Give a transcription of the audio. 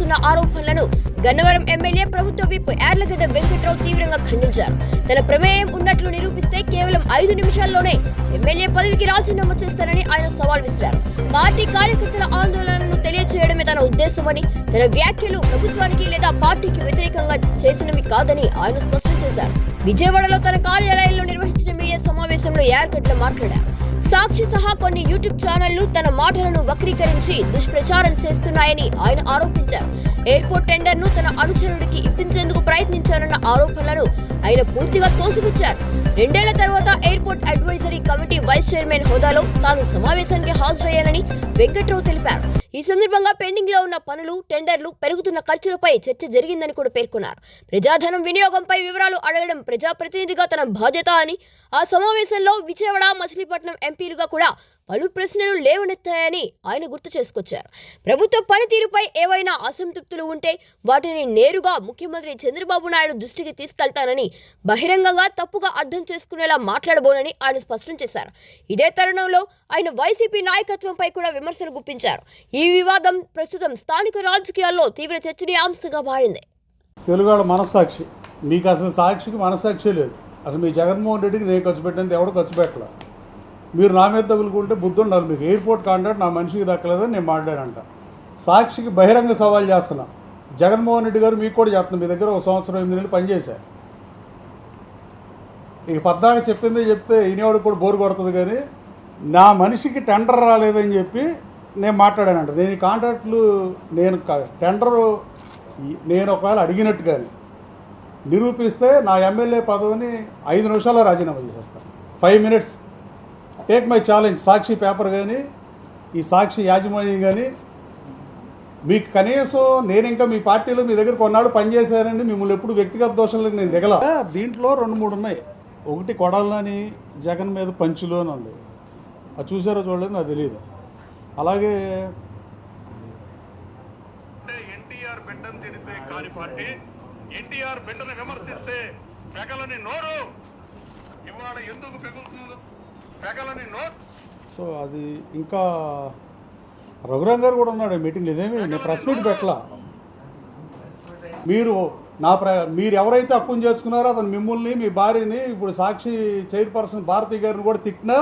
చేస్తున్న ఆరోపణలను గన్నవరం ఎమ్మెల్యే ప్రభుత్వ విప్ యార్లగడ్డ వెంకట్రావు తీవ్రంగా ఖండించారు. తన ప్రమేయం ఉన్నట్లు నిరూపిస్తే కేవలం 5 నిమిషాల్లోనే ఎమ్మెల్యే పదవికి రాజీనామా చేస్తారని ఆయన సవాల్ విసిరారు. పార్టీ కార్యకర్తల ఆందోళనను తెలియజేయడమే తన ఉద్దేశమని, తన వ్యాఖ్యలు ప్రభుత్వానికి లేదా పార్టీకి వ్యతిరేకంగా చేసినవి కాదని ఆయన స్పష్టం చేశారు. విజయవాడలో తన కార్యాలయంలో నిర్వహించిన మీడియా సమావేశంలో యార్గడ్డ మాట్లాడారు. సాక్షి సహా కొన్ని యూట్యూబ్ ఛానళ్లు తన మాటలను వక్రీకరించి దుష్ప్రచారం చేస్తున్నాయని ఆయన ఆరోపించారు. ఎయిర్పోర్ట్ టెండర్ను తన అనుచరుడికి ఇప్పించేందుకు ప్రయత్నించారన్న ఆరోపణలను ఆయన పూర్తిగా తోసిపుచ్చారు. 2 ఏళ్ల తర్వాత airport advisory committee vice chairman హోదాలో తాను సమావేశానికి హాజరయ్యానని వెంకట్రావు తెలిపారు. ఈ సందర్భంగా పెండింగ్ లో ఉన్న పనులు, టెండర్లు, పెరుగుతున్న ఖర్చులపై చర్చ జరిగిందని కూడా పేర్కొన్నారు. ప్రజాధనం వినియోగంపై వివరాలు అడగడం ప్రజాప్రతినిధిగా తన బాధ్యత అని, ఆ సమావేశంలో విజయవాడ, మచిలీపట్నం ఎంపీలుగా కూడా పలు ప్రశ్నలు లేవనెత్తాయని ఆయన గుర్తు చేసుకొచ్చారు. ప్రభుత్వ పనితీరుపై ఏవైనా అసంతృప్తులు ఉంటే వాటిని నేరుగా ముఖ్యమంత్రి చంద్రబాబు నాయుడు దృష్టికి తీసుకెళ్తానని, బహిరంగంగా తప్పుగా అర్థం చేసుకునేలా మాట్లాడబోనని ఆయన స్పష్టం చేశారు. ఇదే తరుణంలో ఆయన వైసీపీ నాయకత్వంపై కూడా విమర్శలు గుప్పించారు. ఈ వివాదం ప్రస్తుతం స్థానిక రాజకీయాల్లో తీవ్ర చర్చనీయాంశంగా మారింది. తెలుగువాళ్ళ మనస్సాక్షి, మీకు అసలు సాక్షికి మనస్సాక్షి లేదు. అసలు మీ జగన్మోహన్ రెడ్డికి నేను ఖర్చు పెట్టినంత ఎవడో ఖర్చు పెట్టలే. మీరు నా మీద తగులుకుంటే బుద్ధి ఉండాలి మీకు. ఎయిర్పోర్ట్ కాంట్రాక్ట్ నా మనిషికి దక్కలేదని నేను మాట్లాడానంట. సాక్షికి బహిరంగ సవాల్ చేస్తున్నా. జగన్మోహన్ రెడ్డి గారు మీకు కూడా చెప్తున్నా, మీ దగ్గర 1 సంవత్సరం 8 నెలలు పనిచేశారు. ఇక పద్దాక చెప్పిందే చెప్తే ఈనేవాడు కూడా బోరు కొడుతుంది. కానీ నా మనిషికి టెండర్ రాలేదని చెప్పి నేను మాట్లాడానంట. నేను ఈ కాంట్రాక్టులు టెండరు నేను ఒకవేళ అడిగినట్టు కానీ నిరూపిస్తే నా ఎమ్మెల్యే పదవిని 5 నిమిషాల్లో రాజీనామా చేసేస్తాను. 5 minutes. Take my challenge. Sakshi paper కానీ, ఈ సాక్షి యాజమాన్యం కానీ, మీకు కనీసం నేను ఇంకా మీ పార్టీలో మీ దగ్గర కొన్నాళ్ళు పనిచేశానండి, మిమ్మల్ని ఎప్పుడు వ్యక్తిగత దోషాలకు నేను దిగల. దీంట్లో 2-3 ఉన్నాయి. ఒకటి కొడాలని జగన్ మీద పంచులు అని ఉంది. అది చూసారో చూడలేదు నాకు తెలియదు. అలాగే ఎన్టీఆర్ బిడ్డను తిడితే కాని పార్టీ, ఎన్టీఆర్ బిడ్డను విమర్శిస్తే పెగలని నోరు ఇవాళ ఎందుకు పెగులుతుంది? పెగలని నోరు. సో అది ఇంకా రఘురాం గారు కూడా ఉన్నాడు మీటింగ్లో. ఇదేమి నేను ప్రెస్ మీట్ పెట్టలా. మీరు ఎవరైతే అప్పుని చేర్చుకున్నారో అతను మిమ్మల్ని, మీ భార్యని, ఇప్పుడు సాక్షి చైర్పర్సన్ భారతి గారిని కూడా తిట్టినా